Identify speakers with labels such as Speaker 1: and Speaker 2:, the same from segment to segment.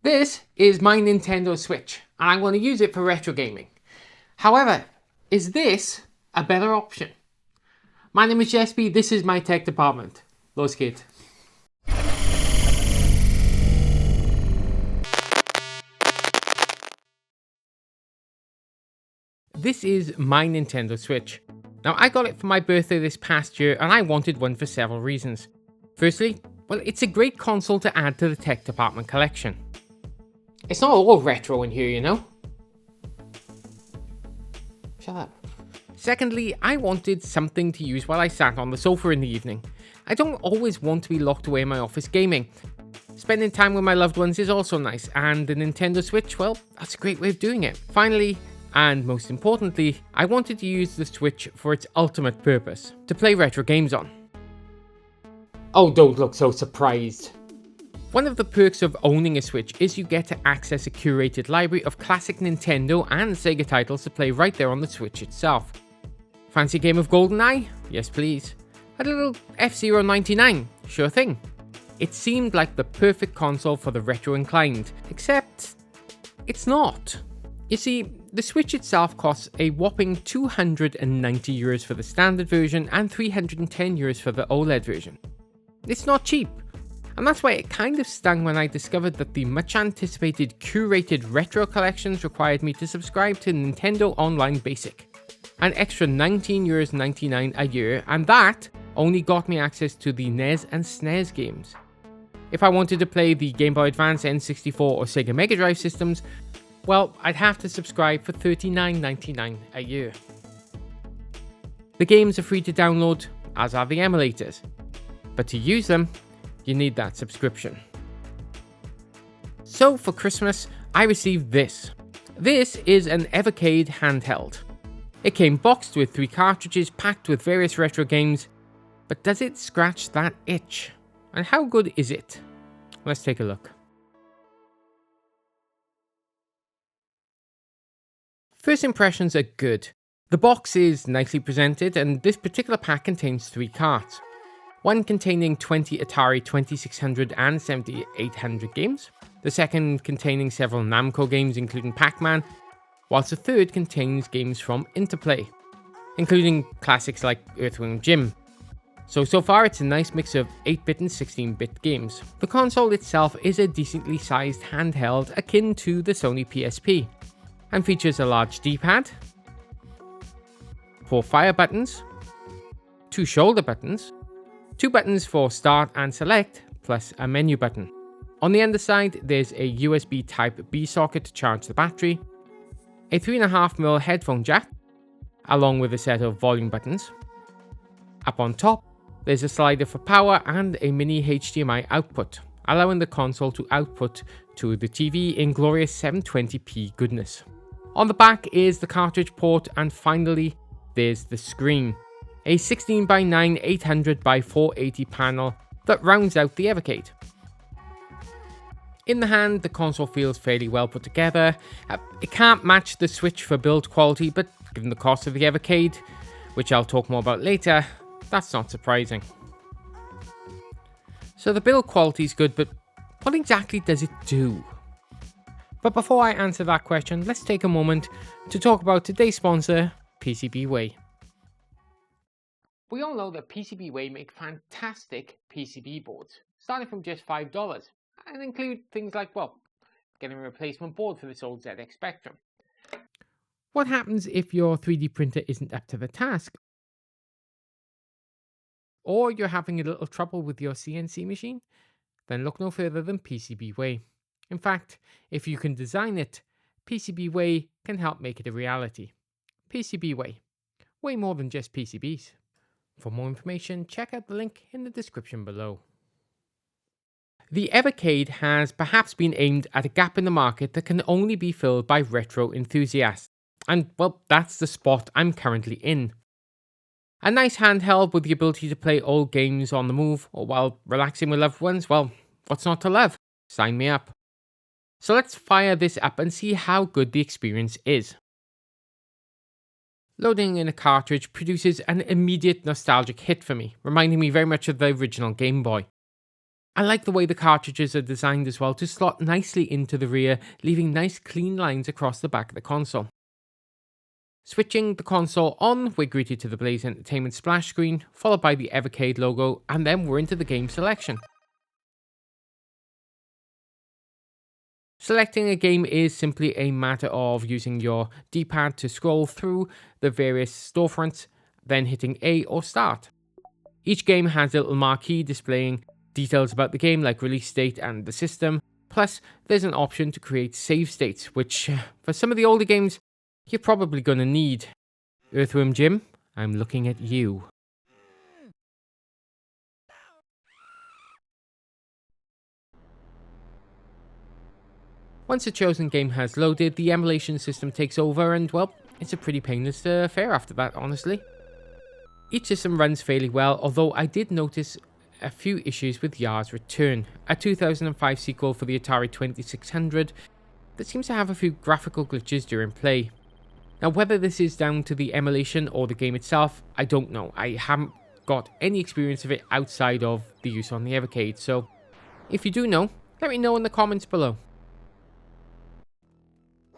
Speaker 1: This is my Nintendo Switch, and I'm going to use it for retro gaming. However, is this a better option? My name is Jesby, this is my tech department. Los geht. This is my Nintendo Switch. Now, I got it for my birthday this past year, and I wanted one for several reasons. Firstly, well, it's a great console to add to the tech department collection. It's not all retro in here, you know? Shut up. Secondly, I wanted something to use while I sat on the sofa in the evening. I don't always want to be locked away in my office gaming. Spending time with my loved ones is also nice, and the Nintendo Switch, well, that's a great way of doing it. Finally, and most importantly, I wanted to use the Switch for its ultimate purpose, to play retro games on. Oh, don't look so surprised. One of the perks of owning a Switch is you get to access a curated library of classic Nintendo and Sega titles to play right there on the Switch itself. Fancy a game of GoldenEye? Yes please. A little F-Zero 99? Sure thing. It seemed like the perfect console for the retro inclined, except it's not. You see, the Switch itself costs a whopping €290 for the standard version and €310 for the OLED version. It's not cheap, and that's why it kind of stung when I discovered that the much anticipated curated retro collections required me to subscribe to Nintendo Online Basic. An extra €19.99 a year, and that only got me access to the NES and SNES games. If I wanted to play the Game Boy Advance, N64 or Sega Mega Drive systems, well, I'd have to subscribe for $39.99 a year. The games are free to download, as are the emulators, but to use them, you need that subscription. So for Christmas, I received this. This is an Evercade Handheld. It came boxed with 3 cartridges packed with various retro games, but does it scratch that itch? And how good is it? Let's take a look. First impressions are good. The box is nicely presented, and this particular pack contains 3 carts. One containing 20 Atari 2600 and 7800 games, the second containing several Namco games including Pac-Man, whilst the third contains games from Interplay, including classics like Earthworm Jim. So far it's a nice mix of 8-bit and 16-bit games. The console itself is a decently sized handheld akin to the Sony PSP, and features a large D-pad, 4 fire buttons, 2 shoulder buttons, 2 buttons for start and select, plus a menu button. On the underside, there's a USB Type-B socket to charge the battery, a 3.5mm headphone jack, along with a set of volume buttons. Up on top, there's a slider for power and a mini HDMI output, allowing the console to output to the TV in glorious 720p goodness. On the back is the cartridge port, and finally, there's the screen. A 16x9 800x480 panel that rounds out the Evercade. In the hand, the console feels fairly well put together. It can't match the Switch for build quality, but given the cost of the Evercade, which I'll talk more about later, that's not surprising. So the build quality is good, but what exactly does it do? But before I answer that question, let's take a moment to talk about today's sponsor, PCBWay. We all know that PCBWay make fantastic PCB boards, starting from just $5, and include things like, well, getting a replacement board for this old ZX Spectrum. What happens if your 3D printer isn't up to the task? Or you're having a little trouble with your CNC machine? Then look no further than PCBWay. In fact, if you can design it, PCBWay can help make it a reality. PCBWay, way more than just PCBs. For more information, check out the link in the description below. The Evercade has perhaps been aimed at a gap in the market that can only be filled by retro enthusiasts. And, well, that's the spot I'm currently in. A nice handheld with the ability to play old games on the move or while relaxing with loved ones, well, what's not to love? Sign me up. So let's fire this up and see how good the experience is. Loading in a cartridge produces an immediate nostalgic hit for me, reminding me very much of the original Game Boy. I like the way the cartridges are designed as well to slot nicely into the rear, leaving nice clean lines across the back of the console. Switching the console on, we're greeted to the Blaze Entertainment splash screen, followed by the Evercade logo, and then we're into the game selection. Selecting a game is simply a matter of using your D-pad to scroll through the various storefronts, then hitting A or Start. Each game has a little marquee displaying details about the game like release date and the system, plus there's an option to create save states, which for some of the older games, you're probably going to need. Earthworm Jim, I'm looking at you. Once a chosen game has loaded, the emulation system takes over and, well, it's a pretty painless affair after that, honestly. Each system runs fairly well, although I did notice a few issues with Yars Return, a 2005 sequel for the Atari 2600 that seems to have a few graphical glitches during play. Now, whether this is down to the emulation or the game itself, I don't know. I haven't got any experience of it outside of the use on the Evercade, so if you do know, let me know in the comments below.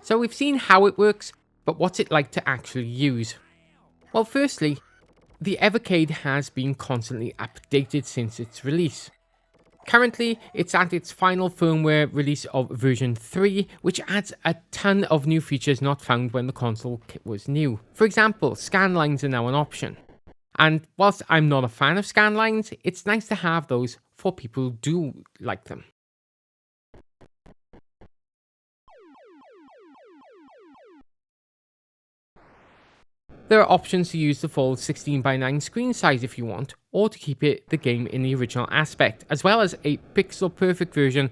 Speaker 1: So we've seen how it works, but what's it like to actually use? Well, firstly, the Evercade has been constantly updated since its release. Currently, it's at its final firmware release of version 3, which adds a ton of new features not found when the console was new. For example, scan lines are now an option. And whilst I'm not a fan of scan lines, it's nice to have those for people who do like them. There are options to use the full 16:9 screen size if you want, or to keep the game in the original aspect, as well as a pixel perfect version.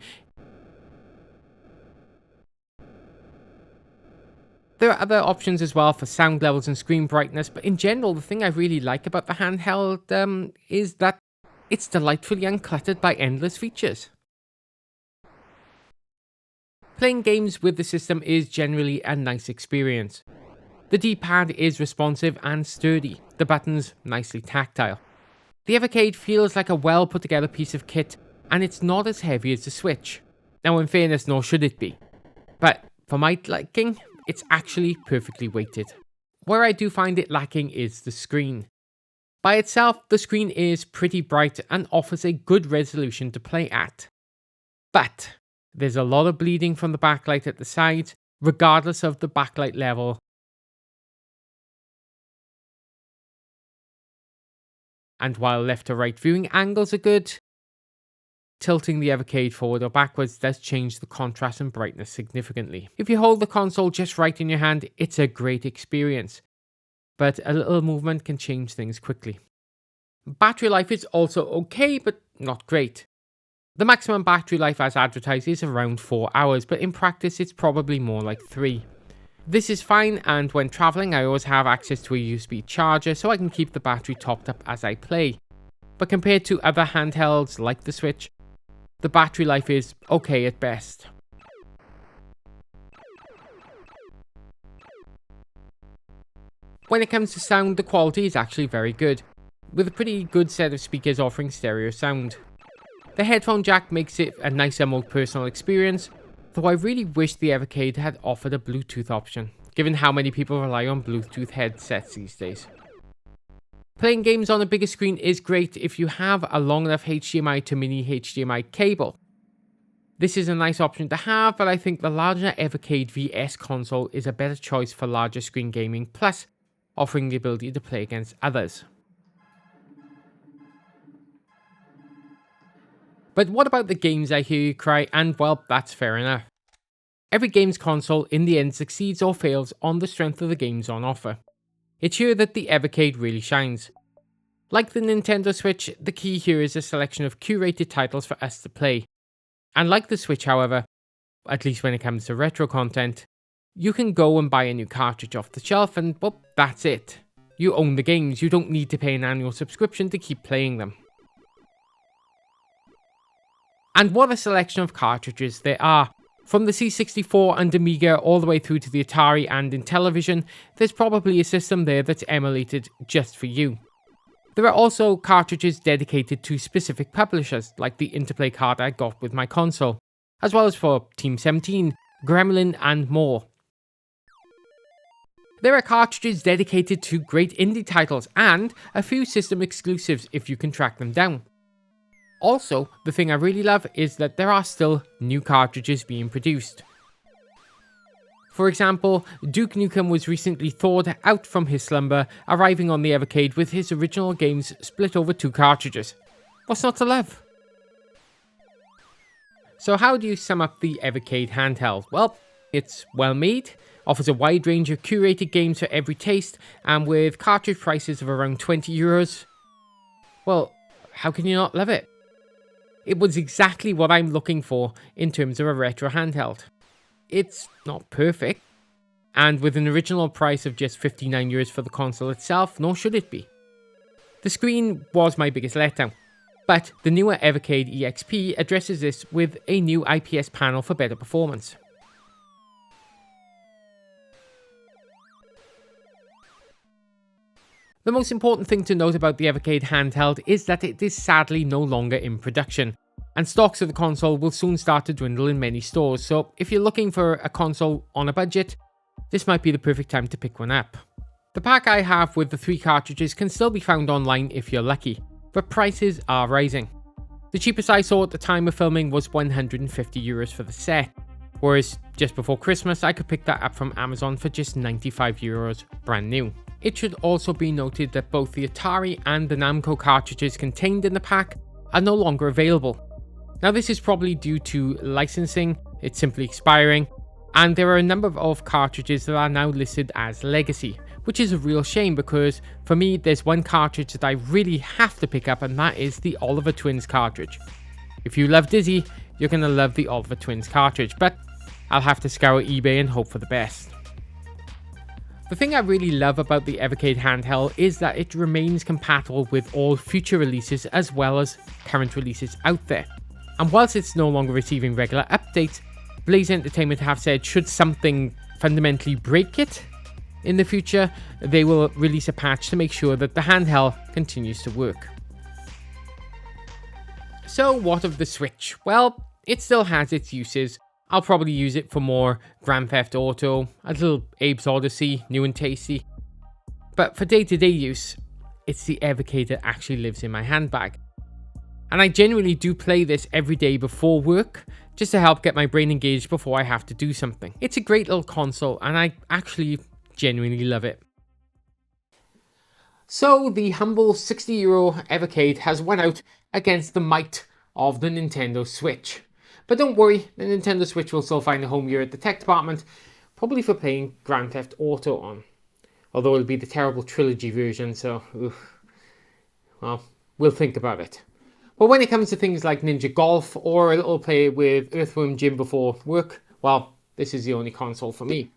Speaker 1: There are other options as well for sound levels and screen brightness, but in general, the thing I really like about the handheld is that it's delightfully uncluttered by endless features. Playing games with the system is generally a nice experience. The D-pad is responsive and sturdy, the buttons nicely tactile. The Evercade feels like a well put together piece of kit, and it's not as heavy as the Switch. Now, in fairness, nor should it be. But for my liking, it's actually perfectly weighted. Where I do find it lacking is the screen. By itself, the screen is pretty bright and offers a good resolution to play at. But there's a lot of bleeding from the backlight at the sides, regardless of the backlight level. And while left to right viewing angles are good, tilting the Evercade forward or backwards does change the contrast and brightness significantly. If you hold the console just right in your hand, it's a great experience, but a little movement can change things quickly. Battery life is also okay, but not great. The maximum battery life as advertised is around 4 hours, but in practice it's probably more like 3. This is fine, and when traveling I always have access to a USB charger so I can keep the battery topped up as I play. But compared to other handhelds like the Switch, the battery life is okay at best. When it comes to sound, the quality is actually very good, with a pretty good set of speakers offering stereo sound. The headphone jack makes it a nicer, more personal experience, though I really wish the Evercade had offered a Bluetooth option, given how many people rely on Bluetooth headsets these days. Playing games on a bigger screen is great if you have a long enough HDMI to mini HDMI cable. This is a nice option to have, but I think the larger Evercade VS console is a better choice for larger screen gaming, plus offering the ability to play against others. But what about the games, I hear you cry, and well, that's fair enough. Every games console in the end succeeds or fails on the strength of the games on offer. It's here that the Evercade really shines. Like the Nintendo Switch, the key here is a selection of curated titles for us to play. And like the Switch, however, at least when it comes to retro content, you can go and buy a new cartridge off the shelf and, well, that's it. You own the games, you don't need to pay an annual subscription to keep playing them. And what a selection of cartridges there are. From the C64 and Amiga all the way through to the Atari and Intellivision, there's probably a system there that's emulated just for you. There are also cartridges dedicated to specific publishers, like the Interplay card I got with my console, as well as for Team 17, Gremlin and more. There are cartridges dedicated to great indie titles and a few system exclusives if you can track them down. Also, the thing I really love is that there are still new cartridges being produced. For example, Duke Nukem was recently thawed out from his slumber, arriving on the Evercade with his original games split over 2 cartridges. What's not to love? So how do you sum up the Evercade Handheld? Well, it's well made, offers a wide range of curated games for every taste, and with cartridge prices of around €20, well, how can you not love it? It was exactly what I'm looking for in terms of a retro handheld. It's not perfect, and with an original price of just €59 for the console itself, nor should it be. The screen was my biggest letdown, but the newer Evercade EXP addresses this with a new IPS panel for better performance. The most important thing to note about the Evercade Handheld is that it is sadly no longer in production, and stocks of the console will soon start to dwindle in many stores, so if you're looking for a console on a budget, this might be the perfect time to pick one up. The pack I have with the 3 cartridges can still be found online if you're lucky, but prices are rising. The cheapest I saw at the time of filming was €150 for the set, whereas just before Christmas I could pick that up from Amazon for just €95 brand new. It should also be noted that both the Atari and the Namco cartridges contained in the pack are no longer available. Now this is probably due to licensing, it's simply expiring, and there are a number of cartridges that are now listed as legacy, which is a real shame because for me there's one cartridge that I really have to pick up, and that is the Oliver Twins cartridge. If you love Dizzy, you're going to love the Oliver Twins cartridge, but I'll have to scour eBay and hope for the best. The thing I really love about the Evercade Handheld is that it remains compatible with all future releases as well as current releases out there. And whilst it's no longer receiving regular updates, Blaze Entertainment have said should something fundamentally break it in the future, they will release a patch to make sure that the handheld continues to work. So what of the Switch? Well, it still has its uses. I'll probably use it for more Grand Theft Auto, a little Abe's Odyssey, new and tasty. But for day-to-day use, it's the Evercade that actually lives in my handbag. And I genuinely do play this every day before work, just to help get my brain engaged before I have to do something. It's a great little console, and I actually genuinely love it. So the humble €60 Evercade has won out against the might of the Nintendo Switch. But don't worry, the Nintendo Switch will still find a home here at the tech department, probably for playing Grand Theft Auto on. Although it'll be the terrible trilogy version, so, well, we'll think about it. But when it comes to things like Ninja Golf or a little play with Earthworm Jim before work, well, this is the only console for me.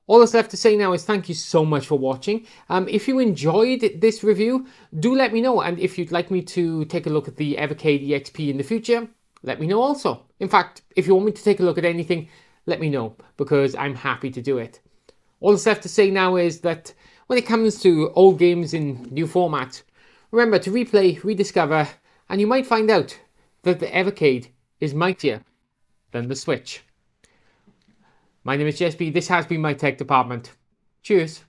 Speaker 1: All that's left to say now is thank you so much for watching. If you enjoyed this review, do let me know. And if you'd like me to take a look at the Evercade EXP in the future, let me know also. In fact, if you want me to take a look at anything, let me know, because I'm happy to do it. All that's left to say now is that when it comes to old games in new formats, remember to replay, rediscover, and you might find out that the Evercade is mightier than the Switch. My name is Jesby. This has been my tech department. Cheers.